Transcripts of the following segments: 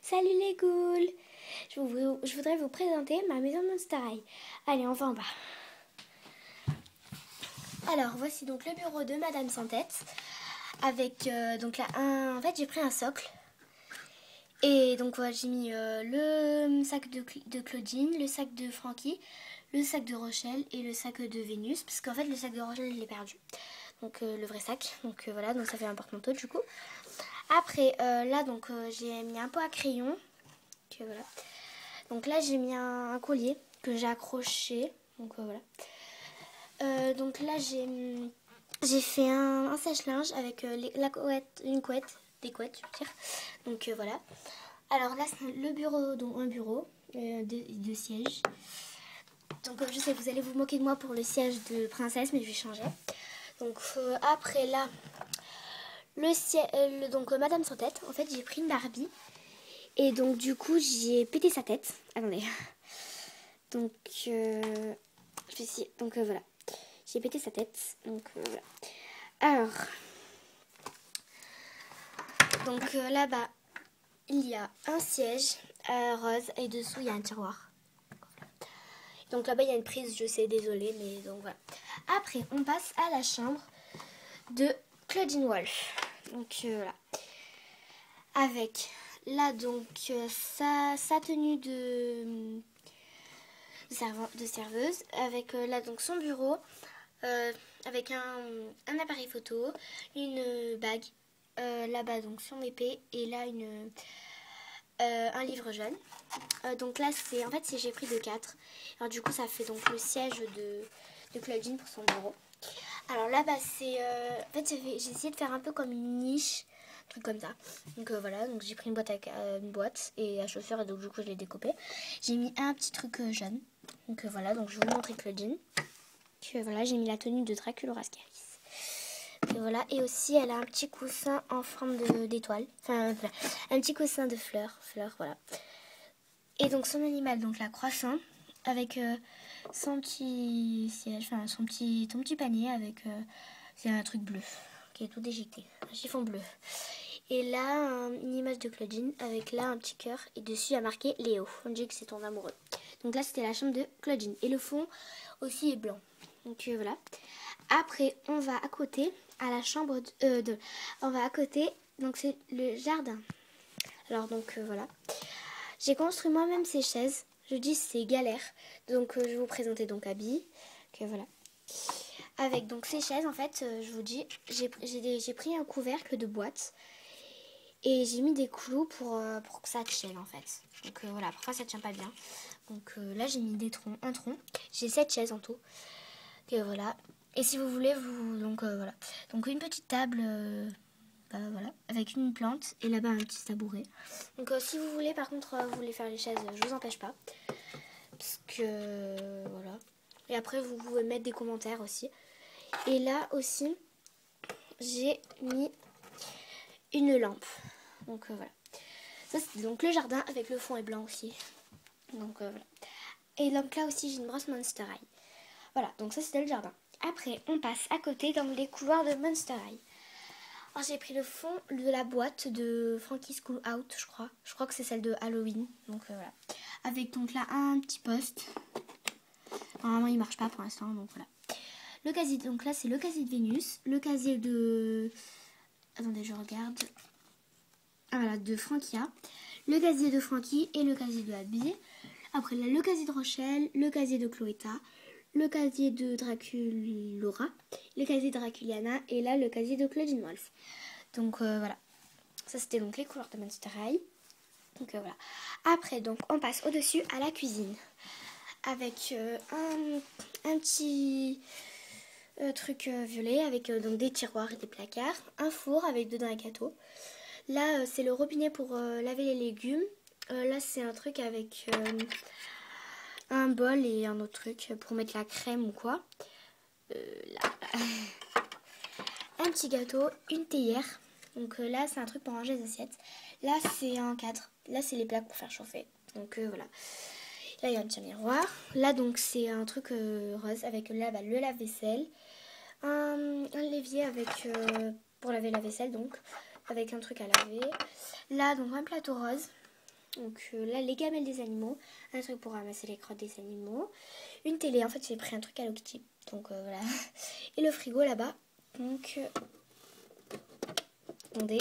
Salut les ghouls. Je voudrais vous présenter ma maison Monster High. Allez, on va en bas. Alors, voici donc le bureau de Madame Sans Tête. Avec donc là, en fait, j'ai pris un socle. Et donc voilà, j'ai mis le sac de Claudine, le sac de Frankie, le sac de Rochelle et le sac de Vénus. Parce qu'en fait, le sac de Rochelle, je l'ai perdu. Donc le vrai sac. Donc voilà, donc ça fait un porte-manteau du coup. Après, là, donc j'ai mis un pot à crayon. Donc, voilà. Donc là, j'ai mis un collier que j'ai accroché. Donc voilà. Donc là, j'ai fait un sèche-linge avec la couette, une couette, des couettes, je veux dire. Donc voilà. Alors là, c'est le bureau, donc un bureau de siège. Donc je sais, vous allez vous moquer de moi pour le siège de princesse, mais je vais changer. Donc après là, le siège, donc Madame Sans Tête. En fait, j'ai pris une Barbie et donc du coup, j'ai pété sa tête. Attendez. Donc je vais essayer. Donc voilà. J'ai pété sa tête. Donc voilà. Alors, donc là-bas, il y a un siège rose et dessous, il y a un tiroir. Donc là-bas, il y a une prise, je sais, désolée, mais donc voilà. Après, on passe à la chambre de Claudine Wolf. Donc voilà. Avec là, donc, sa tenue de serveuse. Avec là, donc, son bureau. Avec un appareil photo, une bague, là-bas donc son épée et là un livre jaune. Donc là c'est en fait j'ai pris de 4. Alors du coup ça fait donc le siège de Claudine pour son bureau. Alors là-bas c'est en fait j'ai essayé de faire un peu comme une niche, un truc comme ça. Donc voilà, donc j'ai pris une boîte et à chaussures et donc du coup je l'ai découpé. J'ai mis un petit truc jaune. Donc voilà, donc je vais vous montrer Claudine. Voilà, j'ai mis la tenue de Dracula Rascaris. Et voilà, et aussi elle a un petit coussin en forme d'étoile. Enfin, voilà, un petit coussin de fleurs, voilà. Et donc son animal, donc la croissant, avec son petit siège, enfin son petit panier avec c'est un truc bleu qui est tout déjecté, un chiffon bleu. Et là, une image de Claudine avec là un petit cœur et dessus il y a marqué Léo. On dit que c'est ton amoureux. Donc là, c'était la chambre de Claudine. Et le fond aussi est blanc. Donc voilà. Après, on va à côté à la chambre on va à côté. Donc c'est le jardin. Alors donc voilà. J'ai construit moi-même ces chaises. Je dis c'est galère. Donc je vais vous présenter donc Abby. Que voilà. Avec donc ces chaises, en fait, je vous dis, j'ai pris un couvercle de boîte et j'ai mis des clous pour que ça tienne en fait. Donc voilà, parfois ça tient pas bien. Donc là j'ai mis un tronc. J'ai 7 chaises en tout. Et voilà. Et si vous voulez, donc voilà. Donc une petite table, voilà, avec une plante et là-bas un petit tabouret. Donc si vous voulez, par contre, vous voulez faire les chaises, je vous empêche pas. Parce que voilà. Et après vous pouvez mettre des commentaires aussi. Et là aussi, j'ai mis une lampe. Donc voilà. Ça c'est donc le jardin avec le fond est blanc aussi. Donc voilà. Et donc là aussi j'ai une brosse Monster High. Voilà, donc ça c'était le jardin. Après on passe à côté dans les couloirs de Monster High. Alors j'ai pris le fond de la boîte de Frankie School Out, je crois. Je crois que c'est celle de Halloween. Donc voilà. Avec donc là un petit poste. Normalement il marche pas pour l'instant, donc voilà. Le casier, donc là c'est le casier de Vénus. Le casier de... Attendez, je regarde. Ah voilà, de Frankia. Le casier de Frankie et le casier de Abby. Après là, le casier de Rochelle, le casier de Chloéta, le casier de Draculaura, le casier de Draculiana et là le casier de Claudine Wolf. Donc voilà. Ça c'était donc les couleurs de Monster High. Donc voilà. Après donc on passe au-dessus à la cuisine. Avec un petit truc violet avec donc des tiroirs et des placards. Un four avec dedans un gâteau. Là, c'est le robinet pour laver les légumes. Là, c'est un truc avec un bol et un autre truc pour mettre la crème ou quoi. Là. Un petit gâteau, une théière. Donc là, c'est un truc pour ranger les assiettes. Là, c'est un cadre. Là, c'est les plaques pour faire chauffer. Donc voilà. Là, il y a un petit miroir. Là, donc, c'est un truc rose avec là, le lave-vaisselle. Un l'évier avec pour laver la vaisselle, donc. Avec un truc à laver. Là, donc un plateau rose. Donc là, les gamelles des animaux, un truc pour ramasser les crottes des animaux, une télé, en fait j'ai pris un truc Hello Kitty, donc voilà, et le frigo là-bas, donc attendez,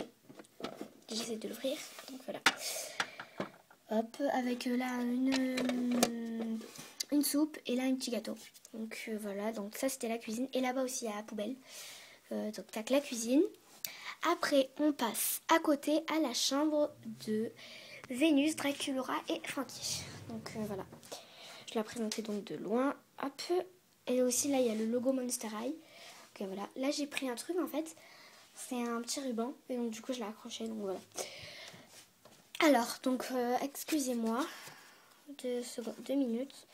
j'essaie de l'ouvrir, donc voilà, hop, avec là une soupe et là un petit gâteau, donc voilà, donc ça c'était la cuisine, et là-bas aussi il y a la poubelle, donc tac, la cuisine. Après on passe à côté à la chambre de Vénus, Draculaura et Frankie. Donc voilà. Je l'ai présenté donc de loin. Hop. Et aussi là il y a le logo Monster High. Donc voilà. Là j'ai pris un truc en fait. C'est un petit ruban. Et donc du coup je l'ai accroché. Donc voilà. Alors donc excusez-moi. 2 secondes, 2 minutes.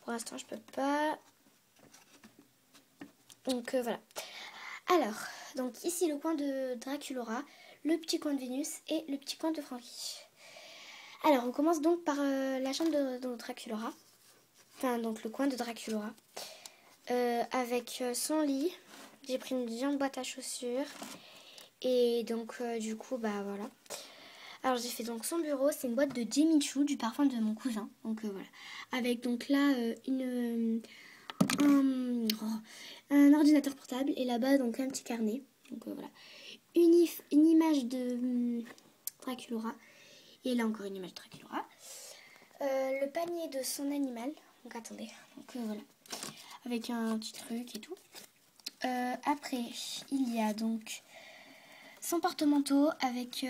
Pour l'instant je peux pas. Donc voilà. Alors, donc ici le coin de Draculaura, le petit coin de Vénus et le petit coin de Frankie. Alors, on commence donc par la chambre de Draculaura. Enfin, donc le coin de Draculaura. Avec son lit. J'ai pris une grande boîte à chaussures. Et donc, du coup, bah voilà. Alors, j'ai fait donc son bureau. C'est une boîte de Jimmy Choo, du parfum de mon cousin. Donc, voilà. Avec donc là, un ordinateur portable. Et là-bas, donc un petit carnet. Donc, voilà. Une image de Draculaura. Et là, encore une image de Draculaura. Le panier de son animal. Donc attendez. Donc voilà. Avec un petit truc et tout. Après, il y a donc son porte-manteau avec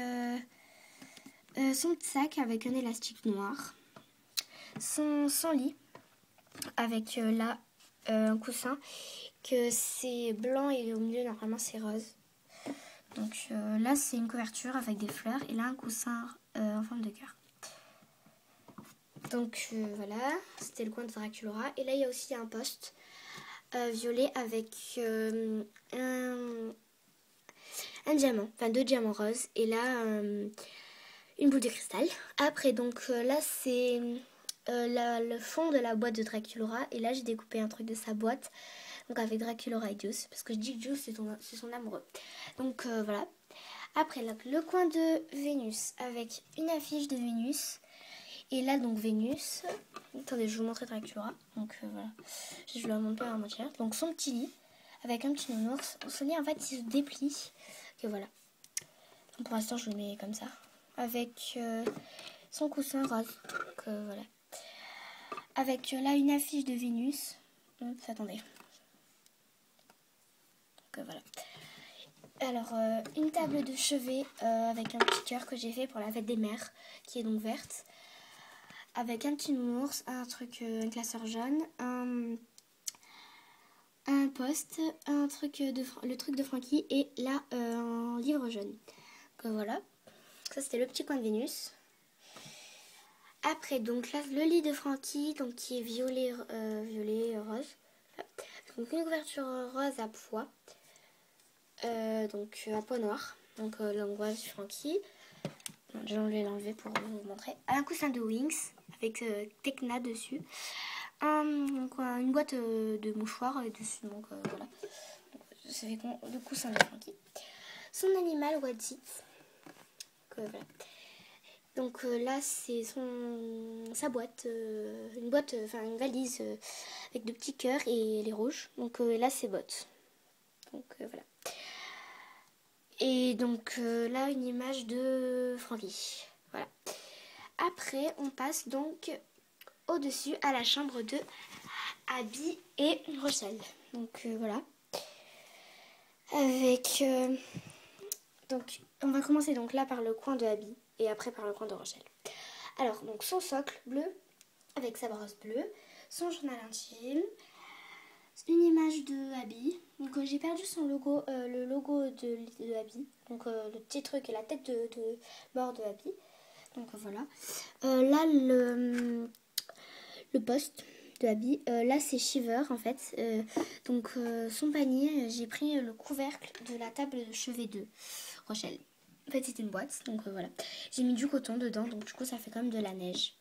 son sac avec un élastique noir. Son lit avec là un coussin que c'est blanc et au milieu normalement c'est rose. Donc là c'est une couverture avec des fleurs et là un coussin en forme de cœur. Donc voilà, c'était le coin de Draculaura. Et là, il y a aussi un poste violet avec un diamant, enfin 2 diamants roses. Et là, une boule de cristal. Après, donc là, c'est le fond de la boîte de Draculaura. Et là, j'ai découpé un truc de sa boîte. Donc avec Draculaura et Juice. Parce que je dis que Juice, c'est son amoureux. Donc voilà. Après, là, le coin de Vénus avec une affiche de Vénus. Et là, donc, Vénus. Attendez, je vais vous montrer Draculaura. Donc, voilà. Je vais vous la montrer en matière. Donc, son petit lit. Avec un petit nounours. Ce lit, en fait, il se déplie. Et voilà. Donc, pour l'instant, je le mets comme ça. Avec son coussin rose. Donc, voilà. Avec là, une affiche de Vénus. Attendez. Donc, voilà. Alors, une table de chevet avec un petit cœur que j'ai fait pour la fête des mères. Qui est donc verte. Avec un petit nounours, un truc, un classeur jaune, un post, le truc de Frankie et là un livre jaune. Donc voilà, ça c'était le petit coin de Vénus. Après donc là le lit de Frankie donc qui est violet rose. Donc une couverture rose à pois, donc à pois noir. Donc l'angoisse du Frankie. Je vais l'enlever pour vous montrer. Un coussin de Wings avec Tecna dessus. Une boîte de mouchoirs dessus. Donc voilà. Ça fait le coussin de Frankie. Son animal, What's It. Voilà. Donc là, c'est sa boîte. Une boîte, enfin une valise avec de petits cœurs et les rouges. Donc là, c'est bottes. Donc voilà. Et donc là, une image de Frankie. Voilà. Après, on passe donc au-dessus à la chambre de Abby et Rochelle. Donc voilà. Avec donc on va commencer donc là par le coin de Abby et après par le coin de Rochelle. Alors donc son socle bleu avec sa brosse bleue, son journal intime, une image de Abby. Donc j'ai perdu son logo, le logo de Abby. Donc le petit truc et la tête de mort de Abby. Donc voilà. Là le poste de Abby. Là c'est Shiver en fait. Donc son panier, j'ai pris le couvercle de la table de chevet de Rochelle. En fait c'était une boîte. Donc voilà. J'ai mis du coton dedans. Donc du coup ça fait comme de la neige.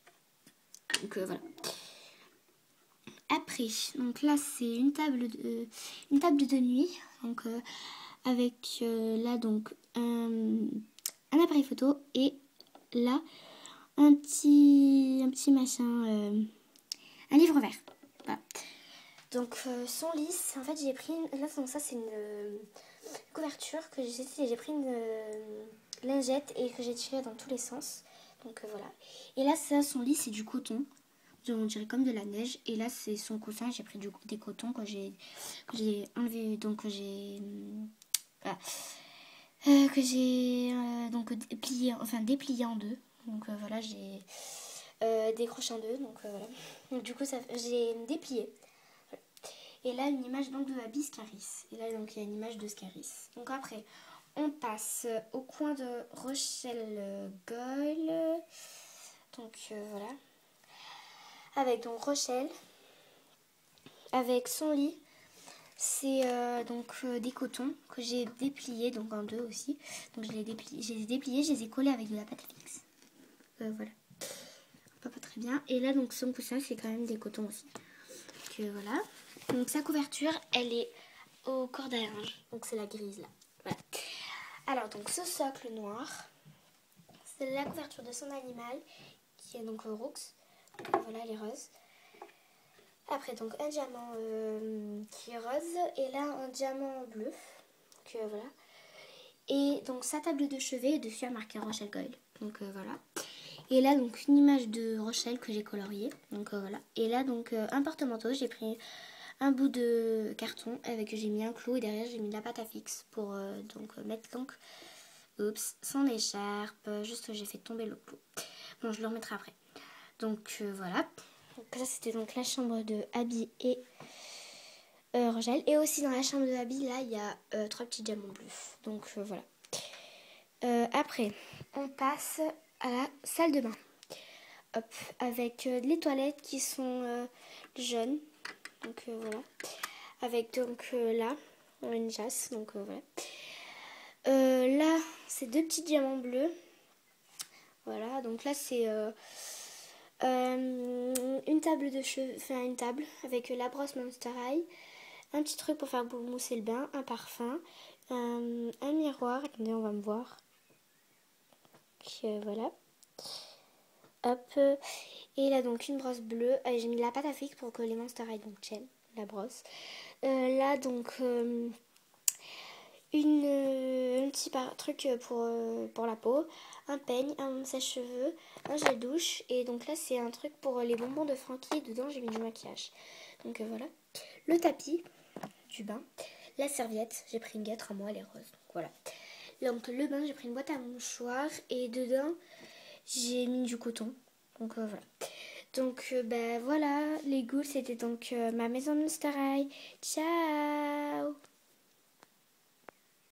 Donc voilà. Après, donc là c'est une table de nuit. Donc avec là donc un appareil photo et là un petit machin, un livre vert. Voilà. Donc son lit, en fait j'ai pris, là donc ça c'est une couverture que j'ai pris une lingette et que j'ai tirée dans tous les sens. Donc voilà. Et là ça, son lit c'est du coton, on dirait comme de la neige. Et là c'est son coussin, j'ai pris des cotons que j'ai enlevé, donc voilà. Que j'ai donc déplié en deux. Donc voilà, j'ai décroché en deux. Donc voilà. Donc, du coup j'ai déplié. Et là, une image donc de Abby Scaris. Et là, donc, il y a une image de Scaris. Donc après, on passe au coin de Rochelle Goyle. Donc voilà. Avec donc Rochelle. Avec son lit. C'est des cotons que j'ai dépliés, donc en deux aussi. Donc je les ai dépliés, je les ai collés avec de la pâte à fixe. Voilà. Pas très bien. Et là, donc son coussin, c'est quand même des cotons aussi. Donc voilà. Donc sa couverture, elle est au corde à linge. Donc c'est la grise là. Voilà. Alors donc ce socle noir, c'est la couverture de son animal qui est donc Roux. Donc voilà, elle est rose. Après donc un diamant qui est rose et là un diamant bleu. Donc voilà. Et donc sa table de chevet, dessus a marqué Rochelle Goyle. Donc voilà. Et là donc une image de Rochelle que j'ai coloriée. Donc voilà. Et là donc un porte-manteau, j'ai pris un bout de carton avec j'ai mis un clou et derrière j'ai mis de la pâte à fixe pour mettre donc son écharpe. Juste j'ai fait tomber le clou. Bon, je le remettrai après. Donc voilà. Donc ça c'était donc la chambre de Abby et Rochelle. Et aussi dans la chambre de Abby, là il y a 3 petits diamants bleus. Donc voilà. Après, on passe à la salle de bain. Hop, avec les toilettes qui sont jaunes. Donc voilà. Avec donc là, une chasse. Donc voilà. Là, c'est 2 petits diamants bleus. Voilà, donc là c'est une table de cheveux, enfin une table avec la brosse Monster High, un petit truc pour faire mousser le bain, un parfum, un miroir. Attendez, on va me voir. Voilà. Hop. Et là donc une brosse bleue. J'ai mis de la pâte à fixe pour que les Monster High donc tiennent la brosse. Là donc un petit truc pour la peau, un peigne, un sèche-cheveux, un gel douche. Et donc là c'est un truc pour les bonbons de Frankie. Dedans j'ai mis du maquillage. Donc voilà. Le tapis du bain, la serviette, j'ai pris une guêtre à moi, elle est rose. Donc voilà. Donc le bain, j'ai pris une boîte à mouchoirs et dedans j'ai mis du coton. Donc voilà. Donc voilà, les ghouls, c'était donc ma maison Monster High. Ciao!